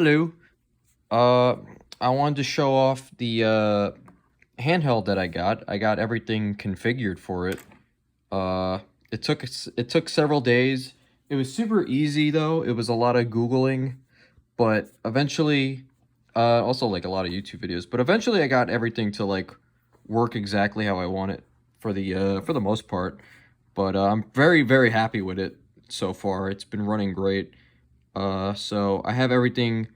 Hello. Uh, I wanted to show off the handheld that I got. I got everything configured for it. Uh, it took several days. It was super easy though. It was a lot of Googling, but eventually, also like a lot of YouTube videos. But eventually, I got everything to like work exactly how I want it for the most part. But I'm very happy with it so far. It's been running great. So I have everything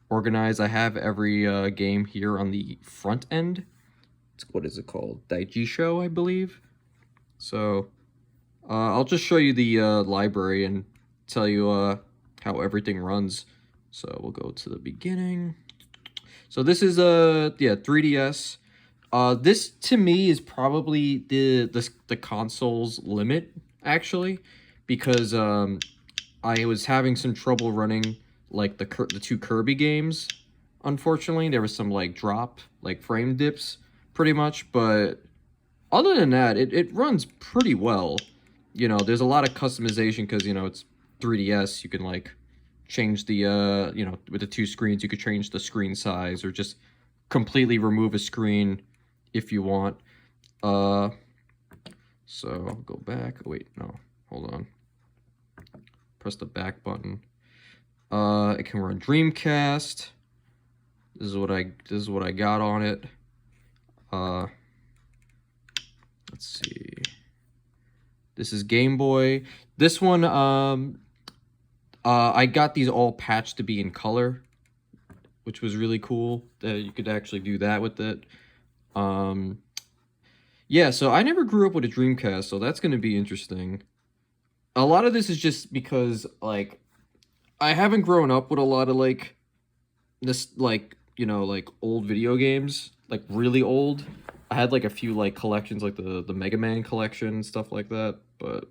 organized. I have every game here on the front end. What is it called? Daijisho, I believe. So I'll just show you the library and tell you how everything runs. So we'll go to the beginning. So this is 3DS. This to me is probably the console's limit actually, because I was having some trouble running like the two Kirby games. Unfortunately, there was some like frame dips, pretty much. But other than that, it runs pretty well. You know, there's a lot of customization because it's 3DS. You can like change the with the two screens, you could change the screen size or just completely remove a screen if you want. Uh, so I'll go back. Oh, wait, no, hold on. Press the back button. It can run Dreamcast. This is what I got on it. Let's see. This is Game Boy. This one, I got these all patched to be in color, which was really cool that you could actually do that with it. Yeah, so I never grew up with a Dreamcast, so that's going to be interesting. A lot of this is just because, like, I haven't grown up with a lot of, like, this, like, like, old video games, like, really old. I had, like, a few, like, collections, like the Mega Man collection, stuff like that, but,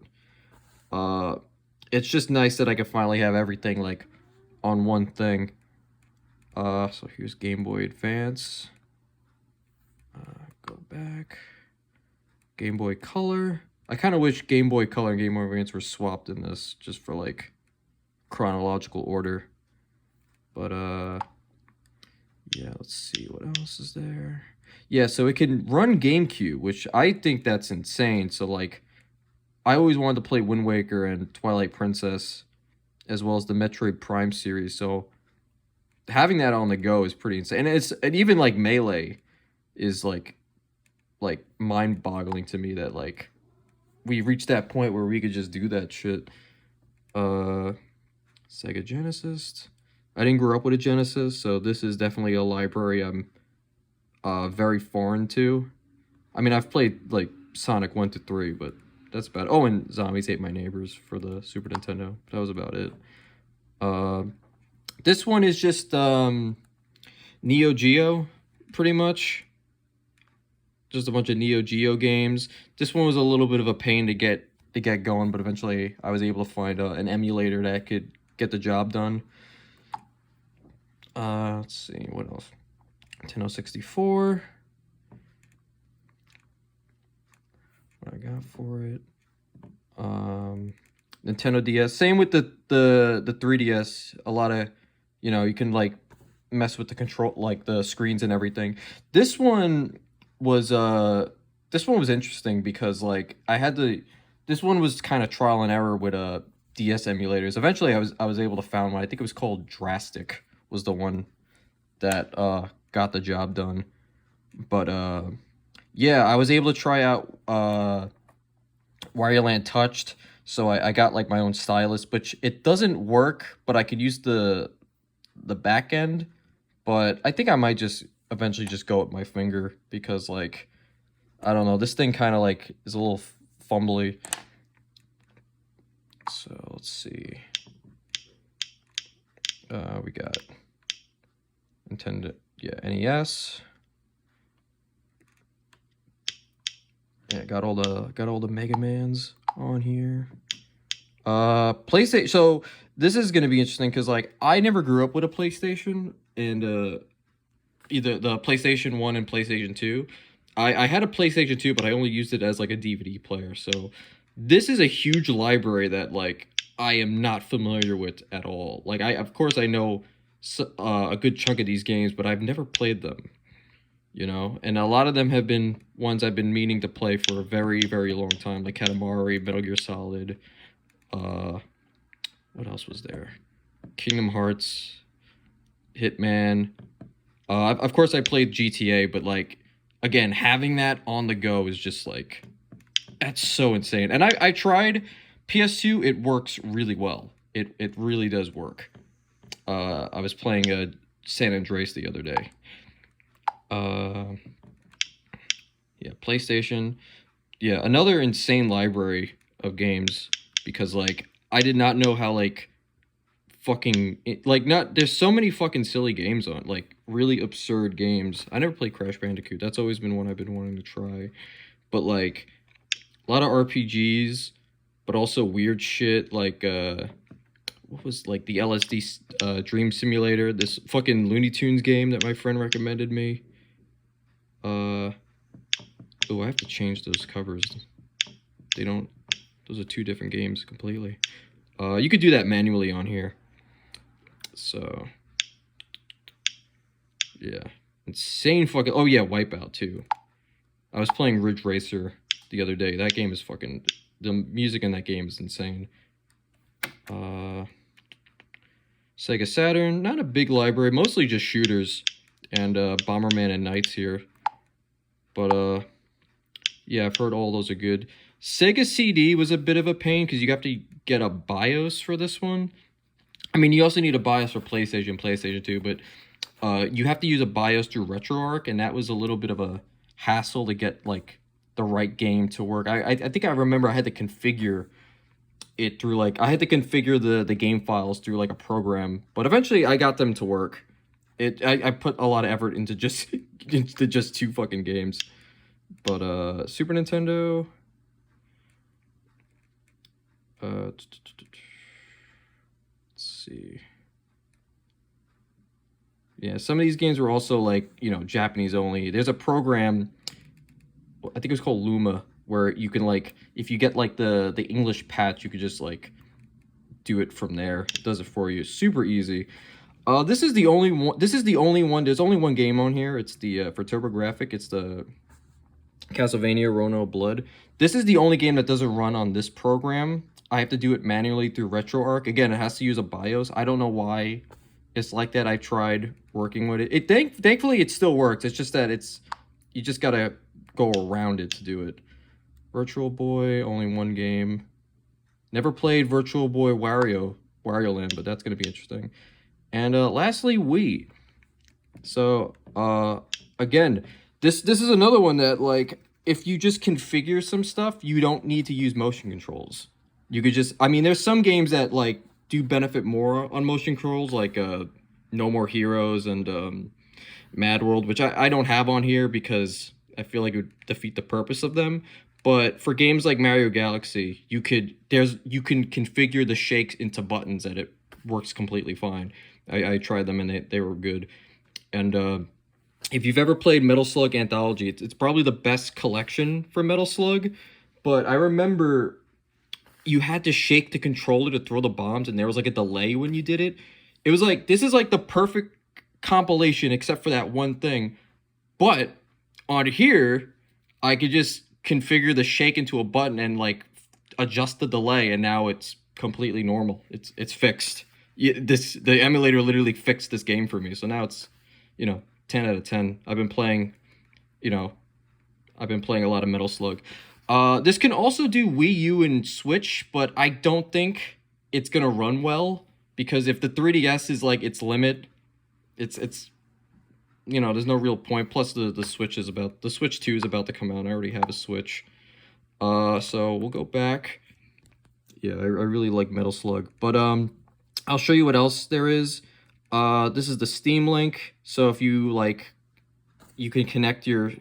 it's just nice that I can finally have everything, like, on one thing. So here's Game Boy Advance. Go back. Game Boy Color. I kind of wish Game Boy Color and Game Boy Advance were swapped in this, just for, like, chronological order. But, yeah, let's see, what else is there? Yeah, so it can run GameCube, which I think that's insane. So, like, I always wanted to play Wind Waker and Twilight Princess, as well as the Metroid Prime series. So, having that on the go is pretty insane. And even, like, Melee is, like mind-boggling to me that, like, we reached that point where we could just do that shit. Sega Genesis. I didn't grow up with a Genesis, so this is definitely a library I'm very foreign to. I mean, I've played like Sonic 1 to 3, but that's about it. Oh, and Zombies Ate My Neighbors for the Super Nintendo. That was about it. This one is just Neo Geo, pretty much. Just a bunch of Neo Geo games. This one was a little bit of a pain to get going, but eventually I was able to find an emulator that could get the job done. Let's see, what else? Nintendo 64. What I got for it? Nintendo DS. Same with the 3DS. A lot of, you can like mess with the control, like the screens and everything. This one was interesting because like this one was kind of trial and error with DS emulators. Eventually I was able to find one. I think it was called Drastic was the one that got the job done. But yeah, I was able to try out Wario Land Touched, so I got like my own stylus, which it doesn't work, but I could use the back end. But I think I might just eventually just go with my finger because, like, I don't know, this thing kind of like is a little fumbly. So let's see. We got Nintendo, yeah, NES. Yeah, got all the Mega Mans on here. PlayStation. So this is gonna be interesting because like I never grew up with a PlayStation, and either the PlayStation 1 and PlayStation 2. I had a PlayStation 2, but I only used it as like a DVD player. So this is a huge library that like I am not familiar with at all. Like of course I know a good chunk of these games, but I've never played them, you know? And a lot of them have been ones I've been meaning to play for a very, very long time, like Katamari, Metal Gear Solid, uh, what else was there? Kingdom Hearts, Hitman. Of course, I played GTA, but like, again, having that on the go is just like, that's so insane. And I tried PS2. It works really well. It really does work. I was playing San Andreas the other day. Yeah, PlayStation. Yeah, another insane library of games because like I did not know how like like not there's so many fucking silly games on like really absurd games. I never played Crash Bandicoot. That's always been one I've been wanting to try. But like a lot of RPGs, but also weird shit like what was like the LSD Dream Simulator, this fucking Looney Tunes game that my friend recommended me. Oh, I have to change those covers. They don't. Those are two different games completely. You could do that manually on here. So, yeah, insane fucking. Oh yeah, Wipeout too. I was playing Ridge Racer the other day. That game is fucking. The music in that game is insane. Sega Saturn, not a big library, mostly just shooters and Bomberman and Knights here. But yeah, I've heard all those are good. Sega CD was a bit of a pain because you have to get a BIOS for this one. I mean, you also need a BIOS for PlayStation 2, but you have to use a BIOS through RetroArch, and that was a little bit of a hassle to get like the right game to work. I think I remember I had to configure it through like I had to configure the game files through like a program, but eventually I got them to work. I put a lot of effort into just into just two fucking games. But Super Nintendo, let's see. Yeah, some of these games were also like, you know, Japanese only. There's a program, I think it was called Luma, where you can like if you get like the English patch, you could just like do it from there. It does it for you. Super easy. This is the only one. This is the only one. There's only one game on here. It's the for TurboGrafx. It's the Castlevania Rono Blood. This is the only game that doesn't run on this program. I have to do it manually through RetroArch. Again, it has to use a BIOS. I don't know why it's like that. I tried working with it. Thankfully it still works. It's just that you just gotta go around it to do it. Virtual Boy, only one game. Never played Virtual Boy Wario Land, but that's gonna be interesting. And lastly, Wii. So again, this is another one that like if you just configure some stuff, you don't need to use motion controls. You could just I mean there's some games that like do benefit more on motion controls like No More Heroes and Mad World, which I don't have on here because I feel like it would defeat the purpose of them. But for games like Mario Galaxy, you can configure the shakes into buttons and it works completely fine. I tried them and they were good. And if you've ever played Metal Slug Anthology, it's probably the best collection for Metal Slug. But I remember you had to shake the controller to throw the bombs, and there was like a delay when you did it. It was like, this is like the perfect compilation except for that one thing. But on here, I could just configure the shake into a button and like adjust the delay, and now it's completely normal. It's fixed. The emulator literally fixed this game for me, so now it's 10 out of 10. I've been playing a lot of Metal Slug. This can also do Wii U and Switch, but I don't think it's gonna run well because if the 3DS is like its limit, it's there's no real point. Plus the Switch 2 is about to come out. I already have a Switch. So we'll go back. Yeah, I really like Metal Slug, but I'll show you what else there is. This is the Steam link. So if you like, you can connect your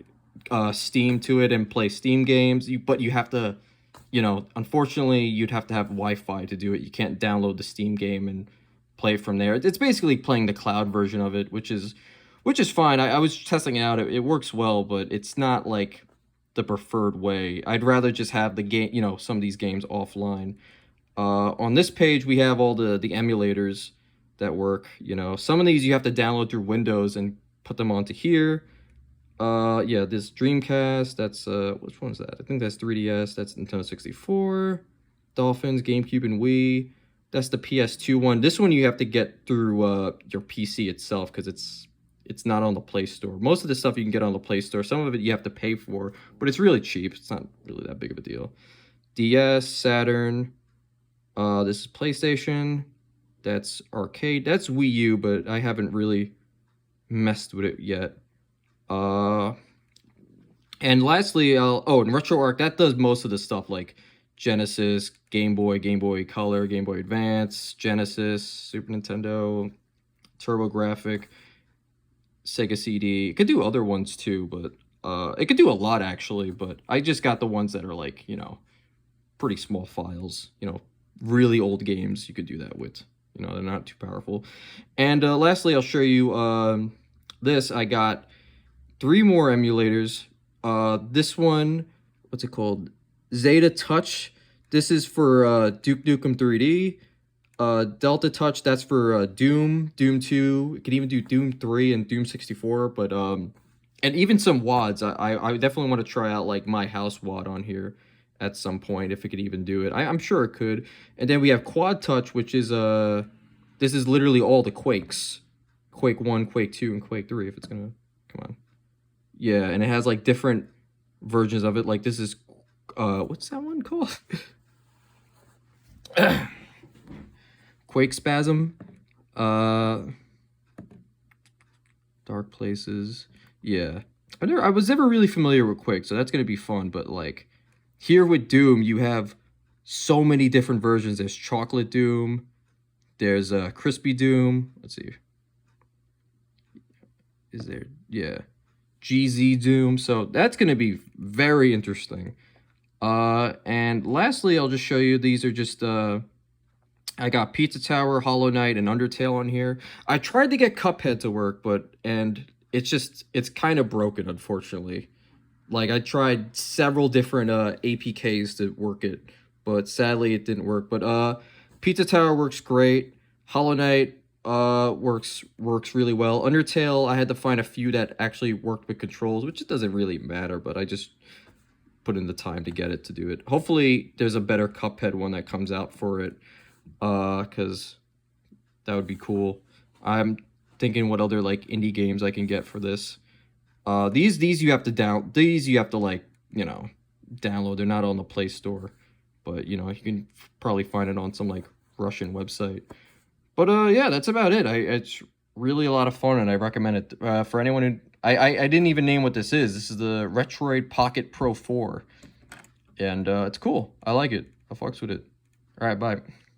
Steam to it and play Steam games. But you have to, unfortunately, you'd have to have Wi-Fi to do it. You can't download the Steam game and play it from there. It's basically playing the cloud version of it, which is fine. I was testing it out. It works well, but it's not like the preferred way. I'd rather just have the game, some of these games offline. On this page, we have all the emulators. that work. You know, some of these you have to download through Windows and put them onto here. Yeah, this Dreamcast, that's which one's that? I think that's 3DS, that's Nintendo 64, Dolphins, GameCube, and Wii. That's the PS2 one. This one you have to get through your PC itself because it's not on the Play Store. Most of the stuff you can get on the Play Store. Some of it you have to pay for, but it's really cheap. It's not really that big of a deal. DS, Saturn. This is PlayStation. That's arcade. That's Wii U, but I haven't really messed with it yet. And lastly, and RetroArch, that does most of the stuff like Genesis, Game Boy Color, Game Boy Advance, Genesis, Super Nintendo, TurboGrafx, Sega CD. It could do other ones too, but it could do a lot actually, but I just got the ones that are like, you know, pretty small files, you know, really old games you could do that with. You know, they're not too powerful. And lastly, I'll show you this. I got 3 more emulators. This one, what's it called? Zeta Touch. This is for Duke Nukem 3D. Delta Touch, that's for Doom, Doom 2. It could even do Doom 3 and Doom 64, but and even some WADs. I definitely want to try out like My House WAD on here at some point if it could even do it. I'm sure it could. And then we have Quad Touch, which is this is literally all the Quakes. Quake 1, Quake 2, and Quake 3 if it's gonna come on. Yeah, and it has like different versions of it. Like this is what's that one called? Quake Spasm. Dark Places. Yeah. I was never really familiar with Quake, so that's gonna be fun, but like here with Doom, you have so many different versions. There's Chocolate Doom, there's Crispy Doom. Let's see. Is there? Yeah. GZ Doom. So that's going to be very interesting. And lastly, I'll just show you, these are just, I got Pizza Tower, Hollow Knight, and Undertale on here. I tried to get Cuphead to work, and it's kind of broken, unfortunately. Like, I tried several different APKs to work it, but sadly it didn't work. But Pizza Tower works great. Hollow Knight works really well. Undertale, I had to find a few that actually worked with controls, which it doesn't really matter, but I just put in the time to get it to do it. Hopefully there's a better Cuphead one that comes out for it, because that would be cool. I'm thinking what other like indie games I can get for this. These you have to like, you know, download. They're not on the Play Store, but you know, you can probably find it on some like Russian website. But yeah, that's about it. It's really a lot of fun, and I recommend it for anyone who. I didn't even name what this is. This is the Retroid Pocket Pro 4, and it's cool. I like it. I fucks with it. All right, bye.